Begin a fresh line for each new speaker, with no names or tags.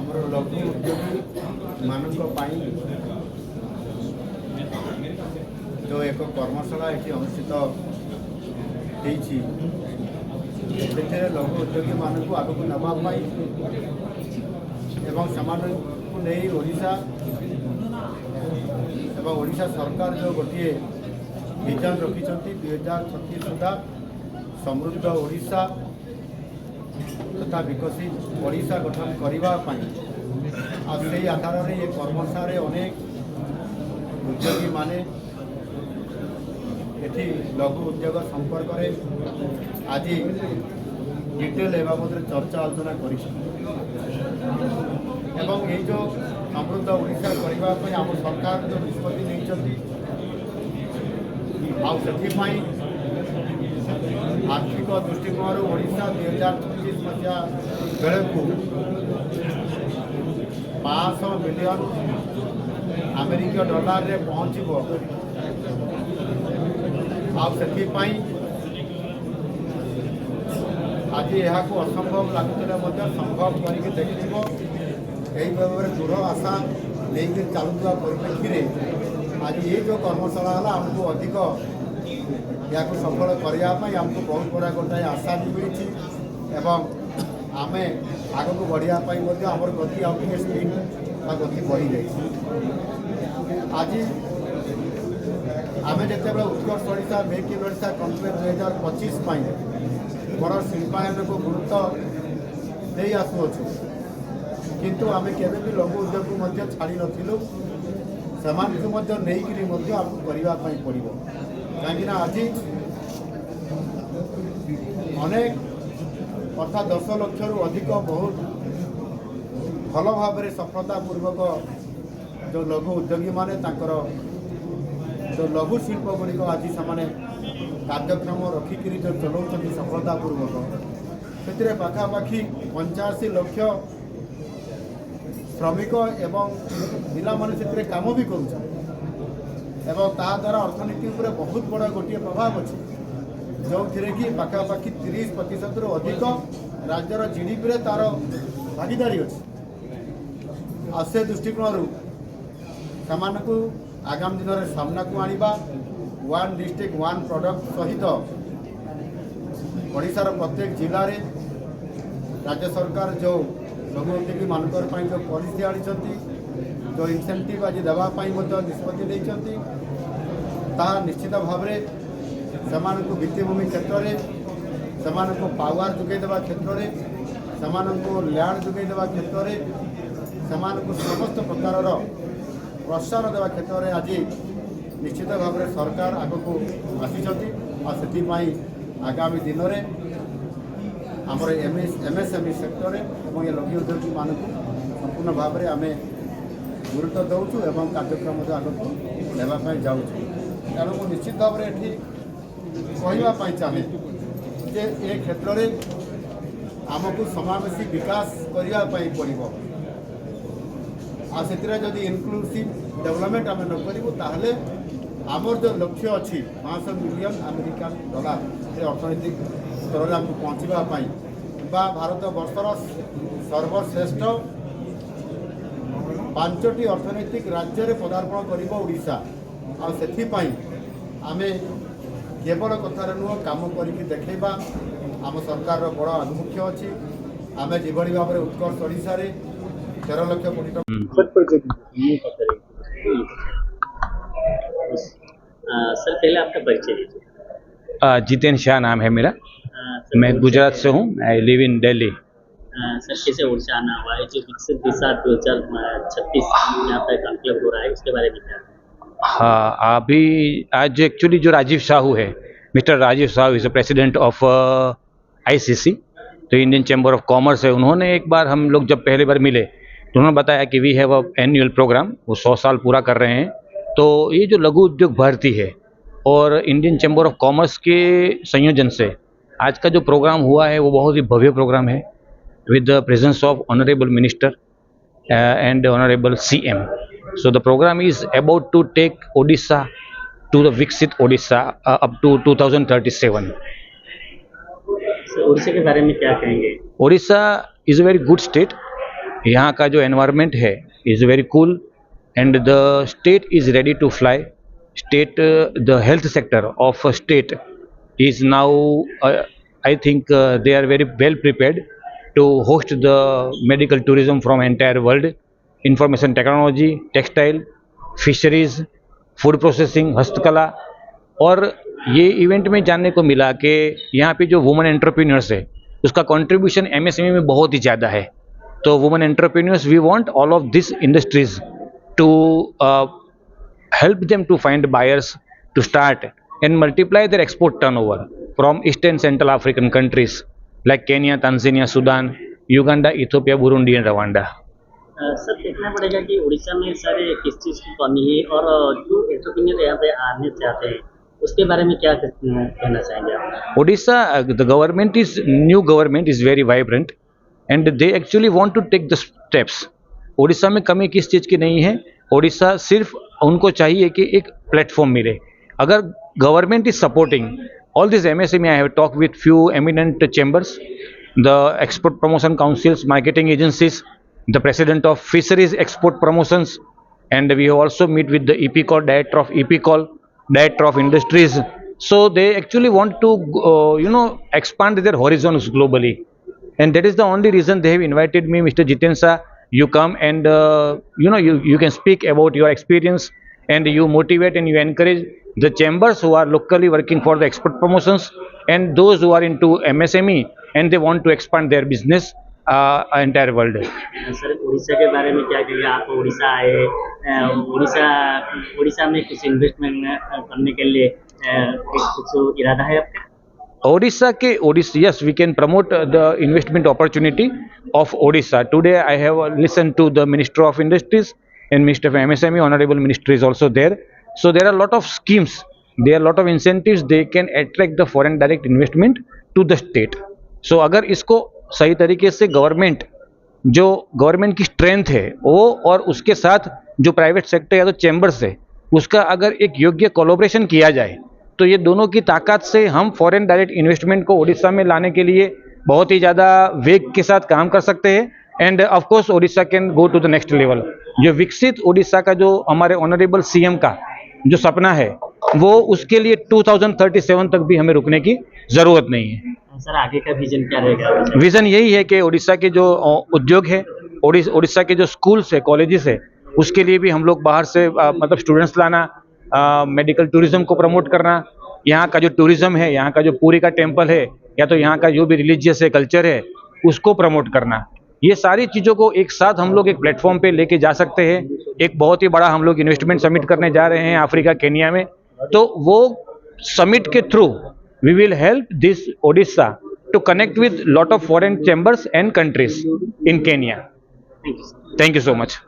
ଆମର ଲଘୁ ଉଦ୍ୟୋଗୀ ମାନଙ୍କ ପାଇଁ जो एक कर्मशाला ये अनुष्ठित होती लघु उद्योगी मानक आगक नापी एवं नहीं ओडिशा एवं ओडिशा सरकार जो गोटे विजन रखिंट 2036 सुधा समृद्ध ओडिशा तथा विकसित ओडिशा गठन करने आधार में ये कर्मशाला अनेक उद्योगी माने एठी लघु उद्योग संपर्क में आज डिटेल ए बाबद चर्चा आलोचना कर जो समृद्ध ओडिशा करने आम सरकार जो निष्पत्ति नहीं आर्थिक दृष्टिकोण ओडिशा 2036 मसीहा बेलू 500 मिलियन अमेरिका डॉलर रे पहुँचब आपाई आज यहाँ को असंभव लगुले संभव करके देखिए यही भाव में दृढ़ आशा लेकर चलुवा परिप्रेक्षी में आज ये जो कर्मशाला है आमको अधिक या सफल करने आमको बहुत बड़ा गोटाए आशा भी मिली एवं आम आग को बढ़ापी आमर गति आगे स्पीड गति बढ़ी जाए आज आम जिते Utkarsh Odisha make in Odisha conclave 2025 बड़ शिल्पायन को गुरुत्व दे आसुचु किंतु आम केवे भी लघु उद्योग को छाड़ी नथिलु से नहीं आमको करने पड़ो कहीं आज अनेक अर्थात 10 लाख रु अधिक बहुत भल भाव सफलतापूर्वक जो लघु उद्योगी माने तांकर जो लघु शिल्प गुड़िक आज से कार्यक्रम रखिक जो चलाऊँ सफलतापूर्वक से पाखापाखि 85 लाख श्रमिक एवं पिला माने काम भी कर द्वारा अर्थनीति पर बहुत बड़ा गोटे प्रभाव अच्छे जो थी कि पाखापाखि 30% रु अधिक राज्यर जीडीपी रे तार भागीदारी अच्छी से दृष्टिकोण को आगामी दिन में सामना को आनिबा वन डिस्ट्रिक्ट वन प्रोडक्ट सहित ओडिशार प्रत्येक जिले में राज्य सरकार जो लघु उद्योगी मानकर जो पॉलिसी आनी जो इनसेंटिव आज देवाई निष्पत्ति नहीं निश्चित भाव में भित्तिभूमि क्षेत्र में से पावर जोगेदेवा क्षेत्र में लैंड जोगेदेवा क्षेत्र में समस्त प्रकार प्रोत्साहन देवा क्षेत्र में आज निश्चित भाव में सरकार आग को आसी आगामी दिन में आमर एमएसएमई सेक्टर और ये लघु उद्योगी मानक संपूर्ण भाव में आम गुरुत्व दौचु एवं कार्यक्रम आग को लेवाई जाऊँ तेणु मुझे निश्चित भाव में ये कहवाई चाहे जे ए क्षेत्र में आमको समावेशी विकास करने पड़ो आदि इनक्लूसिव डेवलपमेंट आम न करूँ ताहले आमर जो लक्ष्य अच्छी 500 मिलियन अमेरिकन डॉलर से अर्थनैतिक स्तर में आमको पहुँचापी भारत वर्षर सर्वश्रेष्ठ 5टी अर्थनैतिक राज्य में पदार्पण कर ओडिशा आपाई आम केवल कथार नुह काम करके देखा आम सरकार बड़ आभिमुख्य अच्छी आम जो भाव में उत्कर्ष ओडिशा 13 लाख कोटी
सर पहले आपका परिचय दीजिए।
जितेन शाह नाम है मेरा। मैं गुजरात से हूँ। I live in Delhi.
Sir कैसे ओडिशा आना हुआ है जो विकसित दिशा 2036 यहाँ पर कॉन्क्लेव हो रहा है उसके बारे में क्या?
हाँ, अभी आज एक्चुअली जो राजीव साहू है, mister Rajiv Sahu is the president of ICC, तो इंडियन चैम्बर ऑफ कॉमर्स है। उन्होंने एक बार हम लोग जब पहली बार मिले तो उन्होंने बताया कि we have a annual programme, वो 100 साल पूरा कर रहे हैं। तो ये जो लघु उद्योग भर्ती है और इंडियन चैम्बर ऑफ कॉमर्स के संयोजन से आज का जो प्रोग्राम हुआ है वो बहुत ही भव्य प्रोग्राम है with the presence of honourable minister and honourable CM. So the program is about to take Odisha to the Viksit Odisha up to 2037.
So, Orissa के बारे में क्या कहेंगे?
Odisha is a very good state यहाँ का जो environment है is very cool and the state is ready to fly. State, the health sector of a state is now, I think they are very well prepared to host the medical tourism from entire world. Information technology, textile, fisheries, food processing, हस्तकला. और ये event में जानने को मिला कि यहाँ पे जो वुमेन एंटरप्रेन्योर्स है उसका कंट्रीब्यूशन एमएसएमई में बहुत ही ज़्यादा है. तो women entrepreneurs, we want all of this industries to help them to find buyers to start and multiply their export turnover from East and Central African countries like Kenya, Tanzania, Sudan, Uganda, Ethiopia, Burundi and Rwanda.
Sir देखना पड़ेगा कि उड़ीसा में सारे किस चीज़ की कमी है और जो एंटरप्रेन्योर यहाँ पे आने चाहते हैं उसके बारे में क्या कहना चाहेंगे आप?
Odisha, new government is very vibrant and they actually want to take the steps. Orissa में कमी किस चीज़ की नहीं है. उड़ीसा सिर्फ उनको चाहिए कि एक प्लेटफॉर्म मिले. अगर government is supporting all this MSME, I have talk with few eminent chambers, the export promotion councils, marketing agencies, the president of fisheries export promotions, and we have also meet with the EPCOL, director of industries. So they actually want to expand their horizons globally, and that is the only reason they have invited me. Mr. Jitensa, you come and you can speak about your experience and you motivate and you encourage the chambers who are locally working for the export promotions and those who are into MSME and they want to expand their business entire world.
Sir Orissa के बारे में क्या कहेंगे? आप उड़ीसा आए, उड़ीसा में कुछ investment करने के लिए कुछ इरादा है आपका?
Odisha, yes, we can promote the investment opportunity of Odisha. Today I have listened to the Minister of Industries and Minister of MSME, Honorable Minister is also there. So there are a lot of schemes, there are a lot of incentives, they can attract the foreign direct investment to the state. So अगर इसको सही तरीके से government की strength है वो और उसके साथ जो प्राइवेट सेक्टर या तो चैम्बर्स है उसका अगर एक योग्य कोलैबोरेशन किया जाए तो ये दोनों की ताकत से हम फॉरेन डायरेक्ट इन्वेस्टमेंट को उड़ीसा में लाने के लिए बहुत ही ज़्यादा वेग के साथ काम कर सकते हैं. And of course Orissa can go to the next level. जो विकसित उड़ीसा का जो हमारे ऑनरेबल सीएम का जो सपना है वो उसके लिए 2037 तक भी हमें रुकने की ज़रूरत नहीं है.
सर आगे का विजन क्या रहेगा?
विज़न यही है कि उड़ीसा के जो उद्योग है, उड़ीसा के जो स्कूल्स है, कॉलेजेस है, उसके लिए भी हम लोग बाहर से मतलब स्टूडेंट्स लाना, मेडिकल टूरिज्म को प्रमोट करना, यहाँ का जो टूरिज्म है, यहाँ का जो पूरी का टेम्पल है या तो यहाँ का जो भी रिलीजियस है कल्चर है उसको प्रमोट करना. ये सारी चीज़ों को एक साथ हम लोग एक प्लेटफॉर्म पे लेके जा सकते हैं. एक बहुत ही बड़ा हम लोग इन्वेस्टमेंट समिट करने जा रहे हैं अफ्रीका केनिया में. तो वो समिट के through we will help this Odisha to connect with lot of foreign chambers and countries in Kenya. Thank you so much.